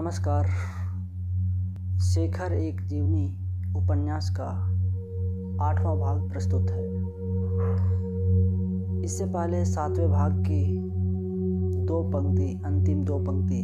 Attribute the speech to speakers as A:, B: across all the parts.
A: नमस्कार। शेखर एक जीवनी उपन्यास का 8वां भाग प्रस्तुत है। इससे पहले 7वें भाग की अंतिम दो पंक्ति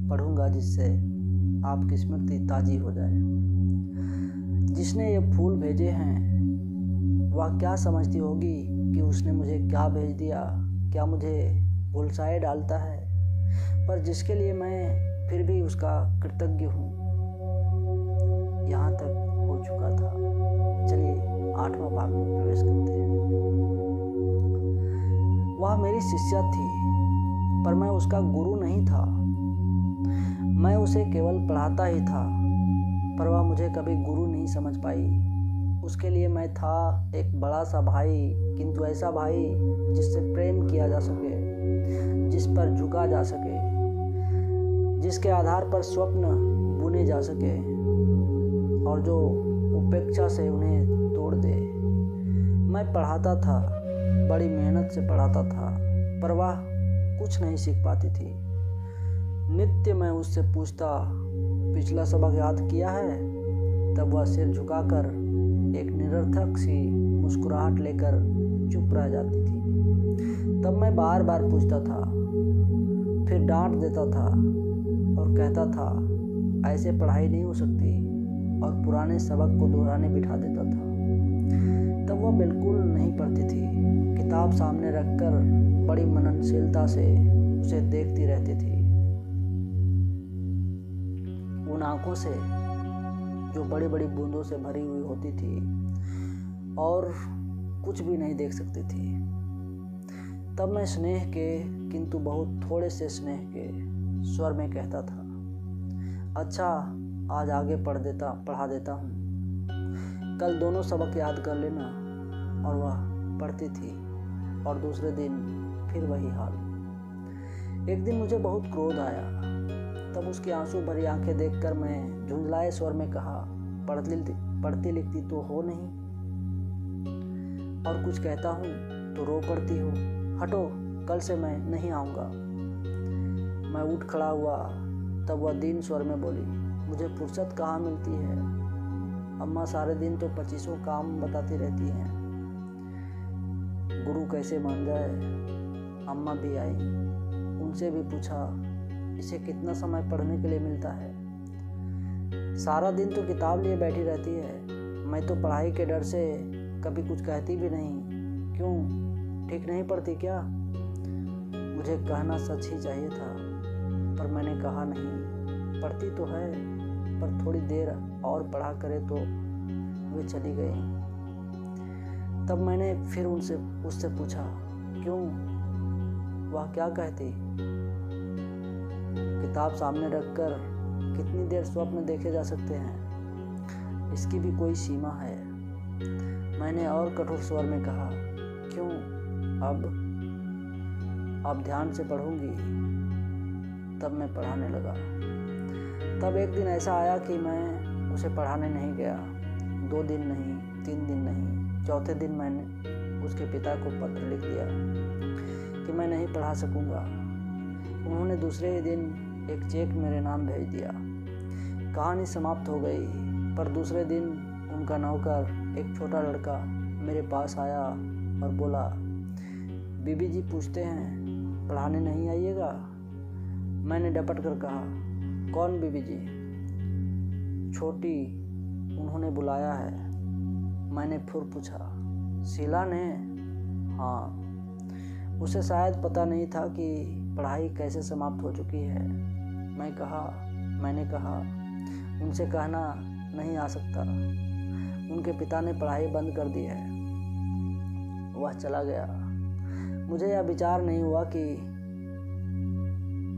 A: पढ़ूंगा, जिससे आपकी स्मृति ताजी हो जाए। जिसने ये फूल भेजे हैं वह क्या समझती होगी कि उसने मुझे क्या भेज दिया, क्या मुझे भुलसाए डालता है, पर जिसके लिए मैं फिर भी उसका कृतज्ञ हूँ। यहाँ तक हो चुका था। चलिए 8वां भाग में प्रवेश करते हैं। वह मेरी शिष्या थी, पर मैं उसका गुरु नहीं था। मैं उसे केवल पढ़ाता ही था, पर वह मुझे कभी गुरु नहीं समझ पाई। उसके लिए मैं था एक बड़ा सा भाई, किंतु ऐसा भाई जिससे प्रेम किया जा सके, जिस पर झुका जा सके, जिसके आधार पर स्वप्न बुने जा सके और जो उपेक्षा से उन्हें तोड़ दे। मैं पढ़ाता था, बड़ी मेहनत से पढ़ाता था, पर वह कुछ नहीं सीख पाती थी। नित्य मैं उससे पूछता, पिछला सबक याद किया है? तब वह सिर झुकाकर एक निरर्थक सी मुस्कुराहट लेकर चुप रह जाती थी। तब मैं बार बार पूछता था, फिर डांट देता था और कहता था ऐसे पढ़ाई नहीं हो सकती, और पुराने सबक को दोहराने बिठा देता था। तब वह बिल्कुल नहीं पढ़ती थी। किताब सामने रखकर बड़ी मननशीलता से उसे देखती रहती थी, उन आंखों से जो बड़ी बड़ी बूंदों से भरी हुई होती थी और कुछ भी नहीं देख सकती थी। तब मैं स्नेह के, किंतु बहुत थोड़े से स्नेह के स्वर में कहता था, अच्छा आज आगे पढ़ा देता हूँ, कल दोनों सबक याद कर लेना। और वह पढ़ती थी और दूसरे दिन फिर वही हाल। एक दिन मुझे बहुत क्रोध आया। तब उसकी आंसू भरी आंखें देखकर मैं झुंझलाए स्वर में कहा, पढ़ती लिखती तो हो नहीं, और कुछ कहता हूँ तो रो पड़ती हो। हटो, कल से मैं नहीं आऊँगा। मैं उठ खड़ा हुआ। तब वह दीन स्वर में बोली, मुझे फुर्सत कहाँ मिलती है, अम्मा सारे दिन तो 25 काम बताती रहती हैं। गुरु कैसे मान जाए। अम्मा भी आई, उनसे भी पूछा, इसे कितना समय पढ़ने के लिए मिलता है? सारा दिन तो किताब लिए बैठी रहती है। मैं तो पढ़ाई के डर से कभी कुछ कहती भी नहीं। क्यों, ठीक नहीं पढ़ती क्या? मुझे कहना सच ही चाहिए था, पर मैंने कहा नहीं। पढ़ती तो है, पर थोड़ी देर और पढ़ा करे तो। वे चली गई। तब मैंने फिर उससे पूछा, क्यों, वह क्या कहती? किताब सामने रखकर कितनी देर स्वप्न देखे जा सकते हैं, इसकी भी कोई सीमा है। मैंने और कठोर स्वर में कहा, क्यों, अब ध्यान से पढ़ूंगी। तब मैं पढ़ाने लगा। तब एक दिन ऐसा आया कि मैं उसे पढ़ाने नहीं गया। 2 दिन नहीं, 3 दिन नहीं, चौथे दिन मैंने उसके पिता को पत्र लिख दिया कि मैं नहीं पढ़ा सकूंगा। उन्होंने दूसरे ही दिन एक चेक मेरे नाम भेज दिया। कहानी समाप्त हो गई। पर दूसरे दिन उनका नौकर, एक छोटा लड़का, मेरे पास आया और बोला, बीबी जी पूछते हैं पढ़ाने नहीं आइएगा? मैंने डपट कर कहा, कौन बीबी जी? छोटी, उन्होंने बुलाया है। मैंने फिर पूछा, शीला ने? हाँ। उसे शायद पता नहीं था कि पढ़ाई कैसे समाप्त हो चुकी है। मैंने कहा उनसे कहना नहीं आ सकता, उनके पिता ने पढ़ाई बंद कर दी है। वह चला गया। मुझे यह विचार नहीं हुआ कि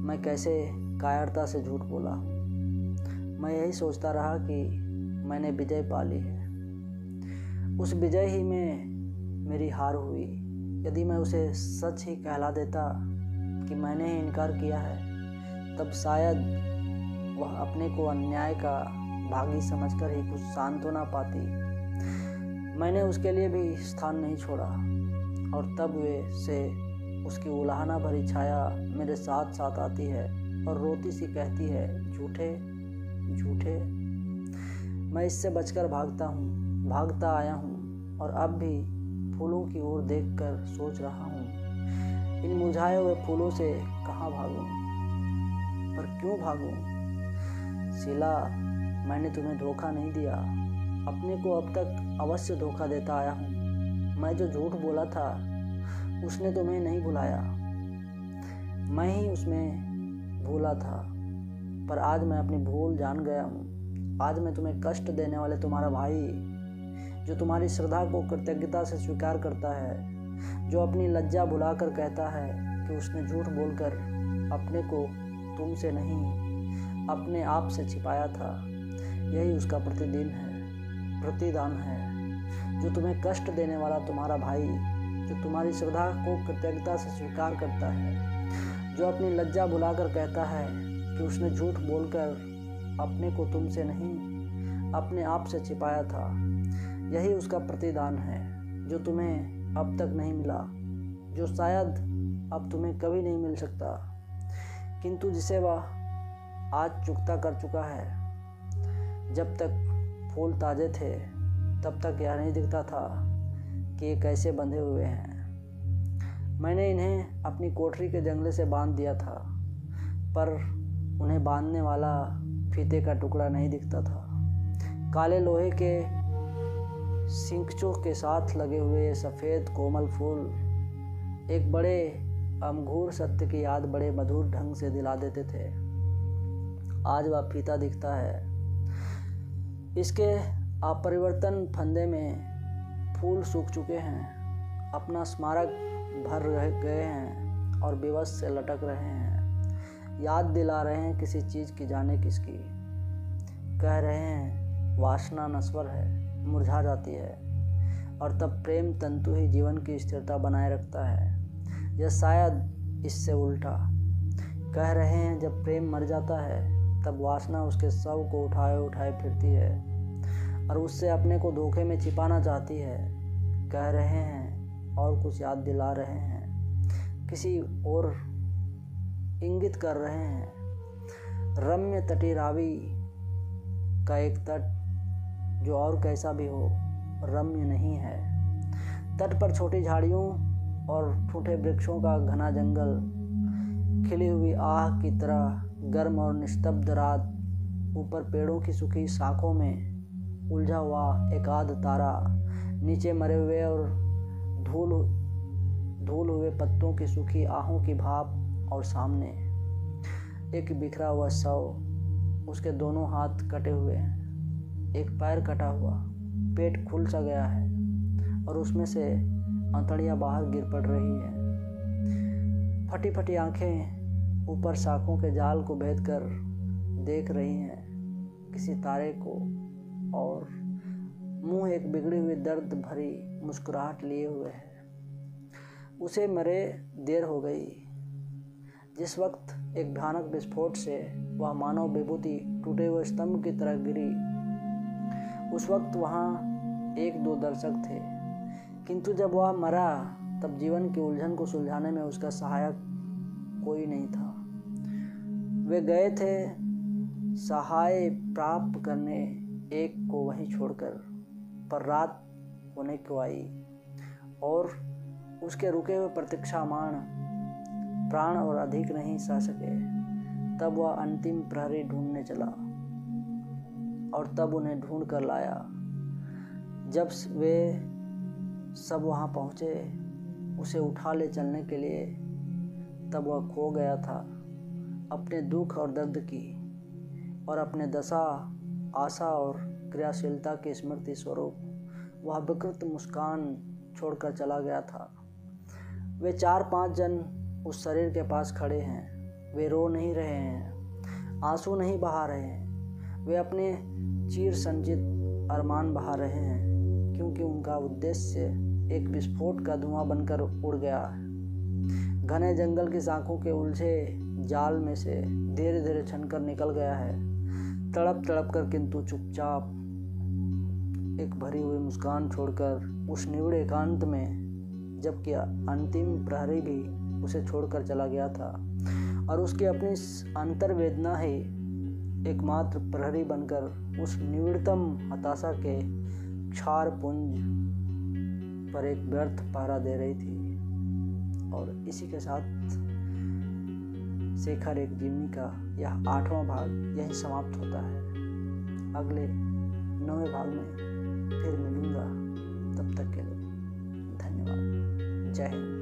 A: मैं कैसे कायरता से झूठ बोला। मैं यही सोचता रहा कि मैंने विजय पा ली है। उस विजय ही में मेरी हार हुई। यदि मैं उसे सच ही कहला देता कि मैंने ही इनकार किया है, तब शायद वह अपने को अन्याय का भागी समझकर ही कुछ सांत्वना पाती। मैंने उसके लिए भी स्थान नहीं छोड़ा, और तब वे से उसकी उलाहना भरी छाया मेरे साथ साथ आती है और रोती सी कहती है, झूठे झूठे। मैं इससे बचकर भागता आया हूँ और अब भी फूलों की ओर देखकर सोच रहा हूँ, इन मुरझाए हुए फूलों से कहाँ भागूं, पर क्यों भागूं? शीला, मैंने तुम्हें धोखा नहीं दिया, अपने को अब तक अवश्य धोखा देता आया हूँ। मैं जो झूठ बोला था उसने तुम्हें नहीं भुलाया, मैं ही उसमें भूला था, पर आज मैं अपनी भूल जान गया हूँ। आज मैं तुम्हें कष्ट देने वाले तुम्हारा भाई, जो तुम्हारी श्रद्धा को कृतज्ञता से स्वीकार करता है, जो अपनी लज्जा भुलाकर कहता है कि उसने झूठ बोलकर अपने को तुमसे नहीं अपने आप से छिपाया था, यही उसका प्रतिदान है। जो तुम्हें कष्ट देने वाला तुम्हारा भाई, जो तुम्हारी श्रद्धा को कृतज्ञता से स्वीकार करता है, जो अपनी लज्जा भुलाकर कहता है कि उसने झूठ बोलकर अपने को तुमसे नहीं अपने आप से छिपाया था, यही उसका प्रतिदान है, जो तुम्हें अब तक नहीं मिला, जो शायद अब तुम्हें कभी नहीं मिल सकता, किंतु जिसे वह आज चुकता कर चुका है। जब तक फूल ताजे थे तब तक यह नहीं दिखता था कि ये कैसे बंधे हुए हैं। मैंने इन्हें अपनी कोठरी के जंगले से बांध दिया था, पर उन्हें बांधने वाला फीते का टुकड़ा नहीं दिखता था। काले लोहे के सिंकचों के साथ लगे हुए सफ़ेद कोमल फूल एक बड़े अमघूर सत्य की याद बड़े मधुर ढंग से दिला देते थे। आज वह फीता दिखता है, इसके अपरिवर्तन फंदे में फूल सूख चुके हैं, अपना स्मारक भर गए हैं और बेबस से लटक रहे हैं, याद दिला रहे हैं किसी चीज़ की जाने किसकी। कह रहे हैं वासना नश्वर है, मुरझा जाती है, और तब प्रेम तंतु ही जीवन की स्थिरता बनाए रखता है, या शायद इससे उल्टा। कह रहे हैं जब प्रेम मर जाता है तब वासना उसके शव को उठाए फिरती है और उससे अपने को धोखे में छिपाना चाहती है। कह रहे हैं और कुछ याद दिला रहे हैं, किसी और इंगित कर रहे हैं। रम्य तटी रावी का एक तट जो और कैसा भी हो रम्य नहीं है। तट पर छोटी झाड़ियों और ठूठे वृक्षों का घना जंगल, खिली हुई आह की तरह गर्म और निस्तब्ध रात, ऊपर पेड़ों की सूखी शाखों में उलझा हुआ एकाध तारा, नीचे मरे हुए और धूल हुए पत्तों की सूखी आहों की भाप, और सामने एक बिखरा हुआ शव, उसके दोनों हाथ कटे हुए हैं, एक पैर कटा हुआ, पेट खुल सा गया है और उसमें से अंतड़ियाँ बाहर गिर पड़ रही है। फटी फटी आंखें ऊपर शाखों के जाल को भेद कर देख रही हैं किसी तारे को, और मुंह एक बिगड़ी हुई दर्द भरी मुस्कुराहट लिए हुए है। उसे मरे देर हो गई। जिस वक्त एक भयानक विस्फोट से वह मानव विभूति टूटे हुए स्तंभ की तरह गिरी, उस वक्त वहाँ एक दो दर्शक थे, किंतु जब वह मरा तब जीवन की उलझन को सुलझाने में उसका सहायक कोई नहीं था। वे गए थे सहाय प्राप्त करने एक को वहीं छोड़कर, पर रात होने को आई और उसके रुके हुए प्रतीक्षामान प्राण और अधिक नहीं सह सके। तब वह अंतिम प्रहरी ढूंढने चला और तब उन्हें ढूंढ कर लाया। जब वे सब वहाँ पहुँचे उसे उठा ले चलने के लिए, तब वह खो गया था अपने दुख और दर्द की, और अपने दशा, आशा और क्रियाशीलता की स्मृति स्वरूप वह विकृत मुस्कान छोड़कर चला गया था। वे 4-5 जन उस शरीर के पास खड़े हैं। वे रो नहीं रहे हैं, आंसू नहीं बहा रहे हैं, वे अपने चिर संचित अरमान बहा रहे हैं, क्योंकि उनका उद्देश्य एक विस्फोट का धुआं बनकर उड़ गया है। घने जंगल की शाखों के उलझे जाल में से धीरे धीरे छनकर निकल गया है, तड़प तड़प कर, किंतु चुपचाप, एक भरी हुई मुस्कान छोड़कर उस निविड़ एकांत में, जबकि अंतिम प्रहरी भी उसे छोड़कर चला गया था और उसकी अपनी अंतर्वेदना ही एकमात्र प्रहरी बनकर उस निविड़तम हताशा के क्षार पुंज पर एक व्यर्थ पहरा दे रही थी। और इसी के साथ शेखर एक जीवनी का यह 8वां भाग यहीं समाप्त होता है। अगले 9वें भाग में फिर मिलूंगा। तब तक के लिए धन्यवाद। जय हिंद।